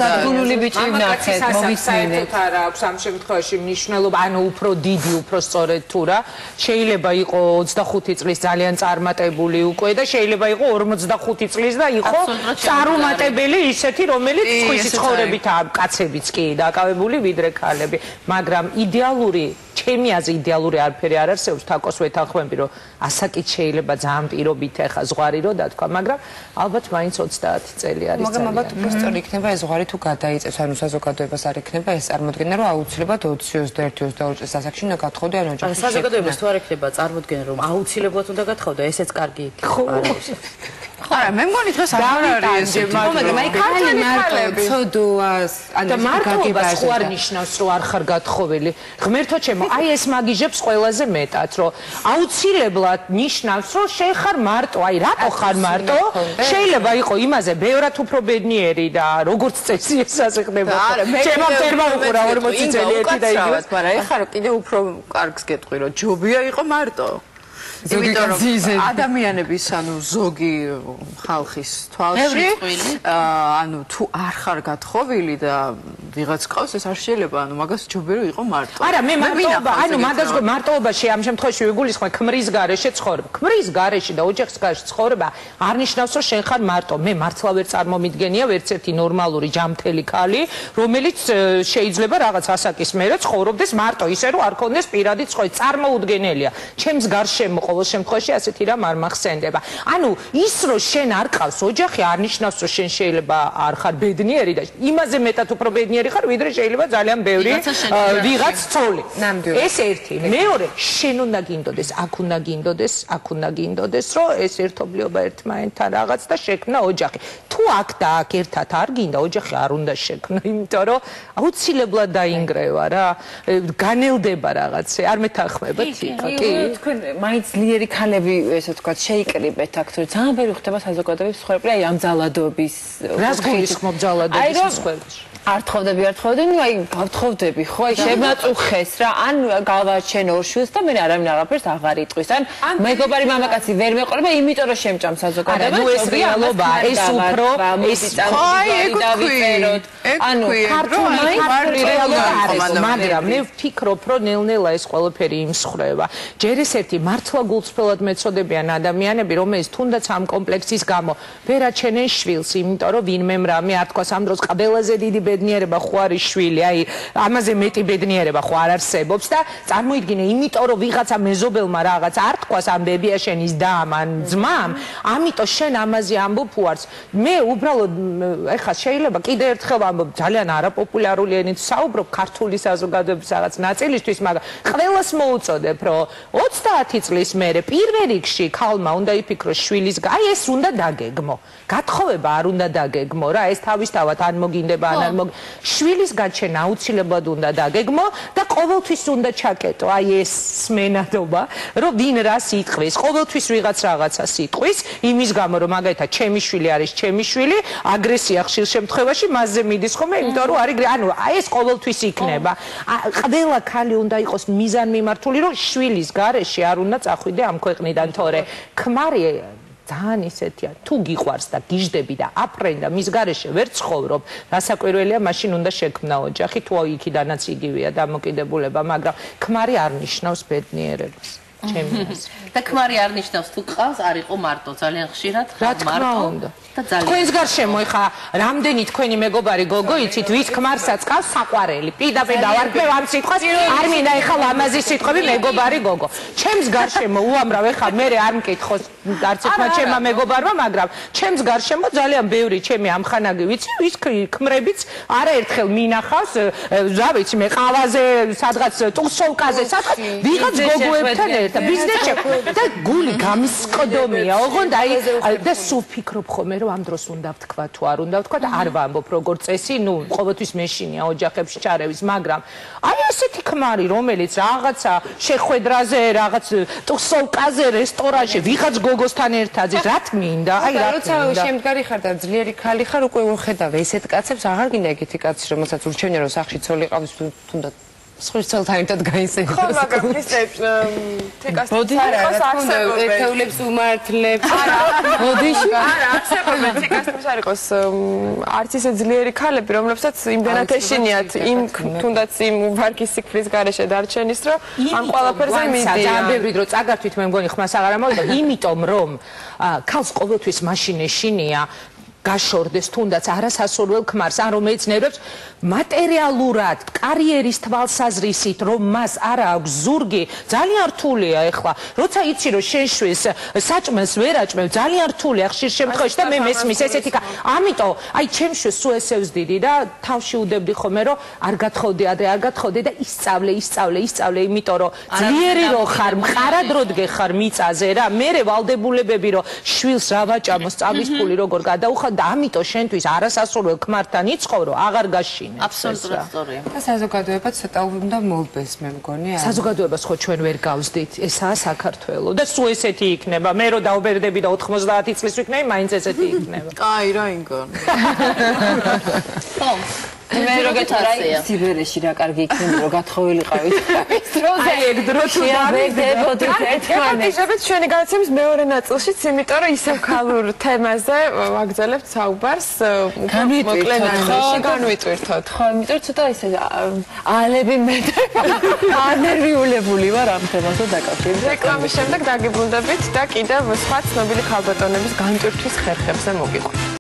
[SPEAKER 5] სადგუნული ბიჭი ნახეთ,
[SPEAKER 3] მოვისმინეთ. არა აქვს ამ შემთხვევაში მნიშვნელობა, უფრო დიდი, უფრო სწორედ თუ რა. შეიძლება იყო 25 წლის ძალიან წარმატებული უკვე და შეიძლება იყო 45 წლის და იყო წარუმატებელი ისეთი, რომელიც სხვისი ცხოვრებითაა, კაცებიც კი დაკავებული ვიდრე ქალები. მაგრამ იდეალური ჩემი აზრი იდეალური არაფერი არ არსებობს, თაკოს ვეთანხმები, რომ ასაკით შეიძლება ძალიან პირობით ახლა ზღვარი რო დათქვა, მაგრამ ალბათ მაინც 30 წელი არის.
[SPEAKER 5] მაგრამ ალბათ უფრო სწორი იქნება ეს ზღვარი თუ გადაიწევს, ანუ საზოგადოებას არ იქნება ეს წარმოქმნა, რომ აუცილებლად 20-21-22 წლის ასაკში უნდა გათხოვდე ან ოჯახში.
[SPEAKER 6] საზოგადოებას თუ არ იქნება წარმოქმნა, რომ აუცილებლად უნდა გათხოვდე, ესეც კარგი არის.
[SPEAKER 4] არა, მე მგონი დღეს არ არის ეს.
[SPEAKER 5] მაგრამ აი ქალი მარტო ცოდოას, ანუ
[SPEAKER 3] მარტოობას ხო არ ნიშნავს, რომ არ ხარ გათხოვილი. ღმერთო ჩემო, აი ეს მაგიჟებს ყველაზე მეტად, რომ აუცილებლად ნიშნავს, რომ შენ ხარ მარტო, აი რატო ხარ მარტო? შეიძლება იყო იმაზე ბევრად უფრო ბედნიერი და როგორც წესი ეს ასე ხდება. ჩემო ფერმა უყურა 40 წელი ერთი და იგივე.
[SPEAKER 4] მაგრამ ეხლა რომ კიდე უფრო კარგს გეტყვი, რომ ჯობია იყო მარტო. იმიტომ რომ ადამიანების ზოგი ხალხის თვალში თუ არ ხარ გათხოვილი და ვიღაც ყავს ეს არ შეიძლება მაგას ჯობია იყო მარტო.
[SPEAKER 3] არა მე მაგას მარტოობაში ამ შემთხვევაში ვიგულისხმე ქმრის გარეშე ცხოვრება. ქმრის გარეშე და ოჯახის გარეშე ცხოვრება არ ნიშნავს რომ შენ ხარ მარტო. მე მართლა ვერ წარმომიდგენია ვერც ერთი ნორმალური ჯამთელი ქალი, რომელიც შეიძლება რაღაც ასაკის მერე ცხოვრობდეს მარტო, ისე რომ არ ქონდეს პირადი ცხოვრება. წარმოუდგენელია. ჩემს გარშემო ყოველ შემთხვევაში ასეთი რამ არ მახსენდება. ანუ ის რომ შენ არ ყავს ოჯახი არ ნიშნავს რომ შენ შეიძლება არ ხარ ბედნიერი და იმაზე მეტად უფრო ბედნიერი ხარ ვიდრე შეიძლება ძალიან ბევრი ვიღაც ცოლი. ეს ერთი. მეორე შენ უნდა გინდოდეს, აქ უნდა გინდოდეს, რომ ეს ერთობლიობა ერთმანეთთან რაღაც და შექმნა ოჯახი. თუ აქ და აქ ერთად არ გინდა, ოჯახი არ უნდა შექმნა, იმიტომ რომ აუცილებლად დაინგრევა რა. განელდება რაღაცე, არ მეთანხმებათ იქ.
[SPEAKER 4] კი, თქვენ მაინც ძლიერი ქალები, ესე ვთქვათ, შეიკრიბეთ აქ, თორე ძალიან ბევრი ხდება საზოგადოების მსხვერპლი, აი ამ ძალადობის.
[SPEAKER 3] რას გულისხმობ ძალადობის მსხვერპლში?
[SPEAKER 4] არ თხოვდები, ნუ აი გავთხოვდები, ხო, აი შემაწუხეს რა, ან გავარჩენ ორ შვილს და მე არავინ აღარაფერს აღარ იტყვის. ან მეგობარი მამაკაცი ვერ მეყოლება, იმიტომ რომ შემჭამ საზოგადოებას.
[SPEAKER 3] ანუ ეს რეალობაა, ეს უფრო ეს
[SPEAKER 4] დავიწეროთ. ანუ
[SPEAKER 3] ქართული რეალობა არის, მაგრამ მე ვფიქრობ, რომ ნელ-ნელა ეს ყველაფერი იმსხრევა. ჯერ ეს ერთი მართლა გულწრფელად მეწოდებიან ადამიანები, რომელიც თუნდაც ამ კომპლექსის გამო ვერ აჩენენ შვილს, იმიტომ რომ ვინმე რამე არ თქვას ამ დროს ყველაზე დიდი ბედნიერება ხო არის შვილი, აი ამაზე მეტი ბედნიერება ხო არ არსებობს და წარმოიდგინე, იმიტომ რომ ვიღაცა მეზობელმა რაღაც არ თქვას ამ ბებია შენის დამ ან ძმამ, ამიტომ შენ ამაზე ამბობ უარს. მე უბრალოდ ეხლა შეიძლება კიდე ერთხელ ამბობ ძალიან არაპოპულარული ენით საუბრობ ქართული საზოგადოების რაღაც ნაწილისთვის, მაგრამ ყველას მოუწოდებ, რომ 30 წლის მერე პირველ რიგში ქალმა უნდა იფიქროს შვილის, აი ეს უნდა დაგეგმო. გათხოვება არ უნდა დაგეგმო რა, ეს თავისთავად არ მოგინდება ან შვილის გაჩენა აუცილებლად უნდა დაგეგმო და ყოველთვის უნდა ჩაკეტო აი ეს სმენადობა, რომ ვინ რას იტყვის, ყოველთვის ვიღაც რაღაცას იტყვის, იმის გამო რომ მაგალითად ჩემი შვილი არის ჩემი შვილი, აგრესია ხშირ შემთხვევაში მასზე მიდის ხოლმე, იმიტომ რომ არის ანუ ეს ყოველთვის იქნება. ყველა ქალი უნდა იყოს მიზანმიმართული, რომ შვილის გარეშე არ უნდა წახვიდე ამ ქვეყნიდან, თორე ქმარი ძალიან ისეთია, თუ გიყვარს და გიждები და აფრენ და მის გარეშე ვერ ცხოვრობ, რასაკვირველია, მაშინ უნდა შექმნა ოჯახი, თუ იქიდანაც იგივეა დამოკიდებულება, მაგრამ ქმარი არ ნიშნავს ბედნიერებას.
[SPEAKER 1] და ქმარი არ ნიშნავს თუ ყავს, არ იყო მარტო, ძალიან ხშირად
[SPEAKER 3] მარტო და ძალიან. თქვენს გარშემო ეხა რამდენი თქვენი მეგობარი გოგო იცით, ვის ქმარსაც ყავს საყვარელი. პირდაპირ დავარქმევ ამ სიტყვას, არ მინდა ეხა ლამაზი სიტყვები მეგობარი გოგო. ჩემს გარშემო უამრავ ეხა მე არ მკითხოს არც ერთმა ჩემმა მეგობარმა, მაგრამ ჩემს გარშემო ძალიან ბევრი ჩემი ამხანაგი ვიცი, ვის ქმრებიც არაერთხელ მინახავს, რა ვიცი მე ყავაზე, სადღაც ტუსოვკაზე, სადღაც ვიღაც გოგოებთან და ბიზნესში და გული გამისკდომია, ოღონდ აი და სულ ფიქრობ ხოლმე რომ ამ დროს უნდა ვთქვა თუ არ უნდა ვთქვა და არ ვამბობ როგორ წესი, ნუ ყოველთვის მეშინია ოჯახებში ჩარევის, მაგრამ აი ესეთი ქმარი, რომელიც რაღაცა შეხვედრაზე, რაღაც ტუსოვკაზე, რესტორანში, ვიღაც გოგოსთან ერთად რა თმინდა, აი რა თმინდა.
[SPEAKER 5] როცა შემდგარი ხარ და ძლიერი ქალი ხარ, უკვე უხედავ ესეთ კაცებს, აღარ გინდა ეგეთი კაცი, რომელსაც ურჩევნია რომ სახში ცოლი ყავს, თუნდაც სხვისელთან ერთად გაისენდოს.
[SPEAKER 2] ხო, მაგრამ ის თეკასტის
[SPEAKER 5] ერთეულებს უმართლებს.
[SPEAKER 2] ბოდიში? არა, არსებობენ თეკასტის არ იყოს არც ისე ძლიერი ქალები, რომლებსაც იმდენად ეშინიათ იმ თუნდაც იმ ვარგის სიკვდილის გარეშე დარჩენის, რომ ამ ყველაფერზე მიდიან.
[SPEAKER 3] ძალიან ბევრი დრო წაგართვით მე მგონი ხმას აღარ ამოვიდა, იმიტომ რომ ქალს ყოველთვის მაშინ ეშინია გაშორდეს თუნდაც არასასურველ ქმარს, ან რომელიც ნერვებს მატერიალურად, კარიერის თვალსაზრისით, რომ მას არ აქვს ზურგი, ძალიან რთულია ეხლა. როცა იცი რომ შენ შვილს საჭმელს ვერ აჭმევ, ძალიან რთულია ხშირ შემთხვევაში და მე მესმის ესეთი ამიტომ აი ჩემ შვილს სულ ესე ვზდიდი და თავში უდებდი ხოლმე რომ არ გათხოვდე და ისწავლე, იმიტომ რომ ძლიერი რო ხარ, მყარადროდ გეხარ მიწაზე რა, მერე ვალდებულებები რომ შვილს რა ვაჭამო, სწავლის ფული როგორ გადაუხა და ამიტომ შენთვის არასასურველ ქმართან იცხოვრო, აღარ გაშინე.
[SPEAKER 1] აბსოლუტურად სწორია.
[SPEAKER 5] და საზოგადოება ცოტა უნდა მოვბეს, მე მგონი.
[SPEAKER 3] საზოგადოებას ხო ჩვენ ვერ გავსდით, ესაა საქართველო და სულ ესეთი იქნება. მე რო დავბერდები და 90 წლის ვიქნები, მაინც ესეთი იქნება.
[SPEAKER 4] აი რა ინგონი.
[SPEAKER 1] ხო.
[SPEAKER 4] მე როგეცაა სიბერეში რა კარგი იქნება რომ გათხოვილიყავით ეს დროზე
[SPEAKER 2] ეგ დრო თუ
[SPEAKER 4] დავიდებოდით
[SPEAKER 2] ერთმანეთს ჩვენი განაცემის მეორე ნაწილშიც იმიტომ რომ ისევ ქალურ თემაზე ვაგრძელებთ საუბარს მოკლედ განვიტვირთოთ
[SPEAKER 4] ხო იმიტომ ცოტა ისე ალები მე ანერვიულებული ვარ ამ თემასთან დაკავშირებით
[SPEAKER 2] რეკლამის შემდეგ დაგიბრუნდებით და კიდევ სხვა ცნობილი ქალბატონების განტვირთვის ხერხებზე მოგიყვანთ